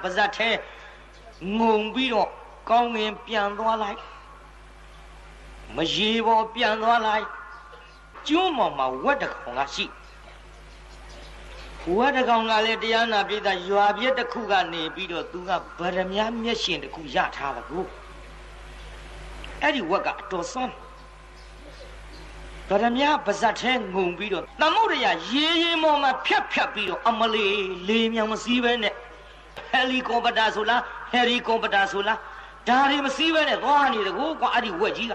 ပါဇက်ထဲငုံပြီးတော့ကောင်းငင်ပြန်သွားလိုက်မရေပေါ်ပြန်သွားလိုက်ကျွန်းပေါ်မှာဝက်တကောင်ကရှိဝက်တကောင်ကလည်းတရားနာပိဋကရွာပြည့်တစ်ခုကနေပြီးတော့သူကဗရမ ्या မျက်ရှင်တစ်ခုရထားတယ်ကိုအဲ့ဒီဝက်ကအတော်ဆွမ်းဗရမ ्या ပါဇက်ထဲငုံပြီးတော့သမုဒ္ဒရာရေမော်မှာဖြတ်ပြီးတော့အမလေးလေမြောင်မစည်းပဲနဲ့ဟယ်လီကော်ပတာဆိုလားဟယ်ရီကော်ပတာဆိုလားဒါတွေမစည်းပဲနဲ့သွားနေတယ်ကိုကွာအဲ့ဒီဝက်ကြီးက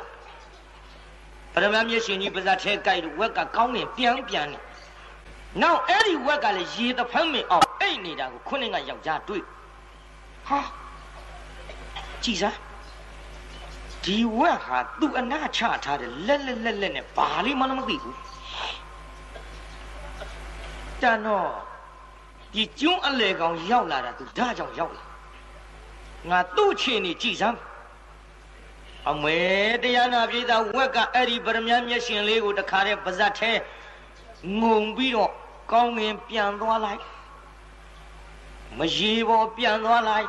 ဗရမ ्या မျက်ရှင်ကြီးပါဇက်ထဲကြိုက်လို့ဝက်ကကောင်းနေပြန်နေနောက်အဲ့ဒီဝက်ကလည်းရေတဖမ်းမင်အောင်အိတ်နေတာကိုခုနှစ်ကယောက်ျားတွေ့ဟာကြည်စားဒီဝက်ဟာသူ့အနာချထားတယ်လက်နဲ့ဘာလေးမှမသိဘူးတန်တော့ဒီကျွန်းအလေကောင်ရောက်လာတာသူဒါကြောင့်ရောက်လာငါသူ့ချင်းနေကြည်စမ်းအမေတရားနာပြေးသားဝက်ကအဲ့ဒီဗရမ ्या မျက်ရှင်လေးကိုတခါတည်းပါဇက်ထဲငုံပြီးတော့ကောင်းငင်ပြန်သွားလိုက်မရေပေါ်ပြန်သွားလိုက်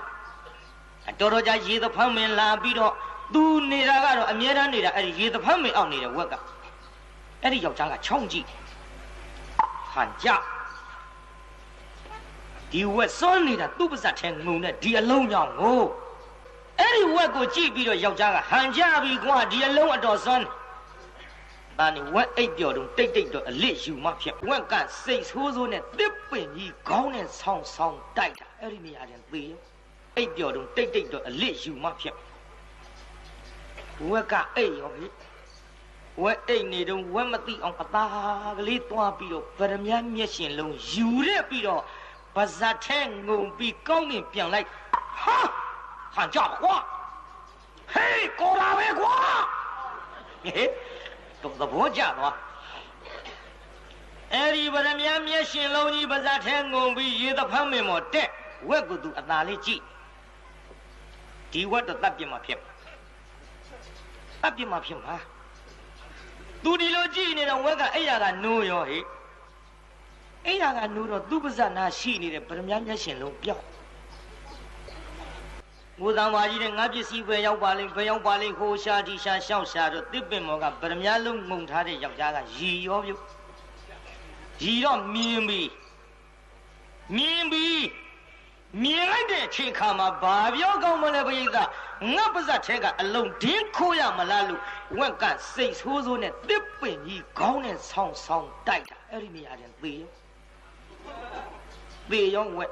တော်တော်ကြာရေသဖမ်းမင်လာပြီးတော့သူနေတာကတော့အမြဲတမ်းနေတာအဲ့ဒီရေသဖမ်းမင်အောင်နေတဲ့ဝက်ကအဲ့ဒီယောက်ျားကချောင်းကြည့်ဟန်ကြဒီဝက်စွန်းနေတာသူ့ပါဇက်ထဲငုံတဲ့ဒီအလုံးကြောင့်ကိုအဲ့ဒီဝက်ကိုကြည့်ပြီးတော့ယောက်ျားကဟန်ကြပြီကွာဒီအလုံးအတော်စွန်းဒါနဲ့ဝက်အိပ်ပျော်တုံတိတ်တော့အလစ်ယူမှဖြစ်ဝက်ကစိတ်ဆိုးဆိုးနဲ့တစ်ပင်ကြီးခေါင်းနဲ့ဆောင်းတိုက်တာအဲ့ဒီနေရာတင်သေရောအိပ်ပျော်တုံတိတ်တော့အလစ်ယူမှဖြစ်ဝက်ကအိပ်ရောဟိဝက်အိပ်နေတုံဝက်မသိအောင်အသားကလေးတွားပြီးတော့ဗရမ ्या မျက်ရှင်လုံးယူရက်ပြီးတော့ပါဇက်ထဲငုံပြီးကောင်းကင်ပြန်လိုက်ဟာဟန်ကြပါကွာဟေးကိုလာပဲကွာဟေးတော့သဘောကျသွားအဲ့ဒီဗရမ ्या မျက်ရှင်လုံးကြီးပါဇက်ထဲငုံပြီးရေသဖမ်းမင်မော်တက်ဝက်ကသူအသာလေးကြည့်ဒီဝက်တော့တပ်ပြမှာဖြစ်မှာသူဒီလိုကြည့်နေတော့ဝက်ကအဲ့ရကနိုးရောဟိအဲ့ရကနိုးတော့သူ့ပါဇက်နာရှိနေတဲ့ဗရမ ्या မျက်ရှင်လုံးပြောက်ငိုတံပါကြီးတဲ့ငါပစ္စည်းပဲရောက်ပါလိမ့်ဟိုရှာဒီရှာရှောက်ရှာတော့တစ်ပင်မော်ကဗရမ ्या လုံးငုံထားတဲ့ယောက်ျားကရီရောပြုတ်ရီတော့မြင်လိုက်တဲ့အချိန်ခါမှာဘာပြောကောင်းမလဲပရိသတ်ငါပါဇက်ထဲကအလုံးဒင်းခိုးရမလားလို့ဝက်ကစိတ်ဆိုးဆိုးနဲ့တစ်ပင်ကြီးခေါင်းနဲ့ဆောင်းတိုက်တာအဲ့ဒီနေရာတင်သေရောဝက်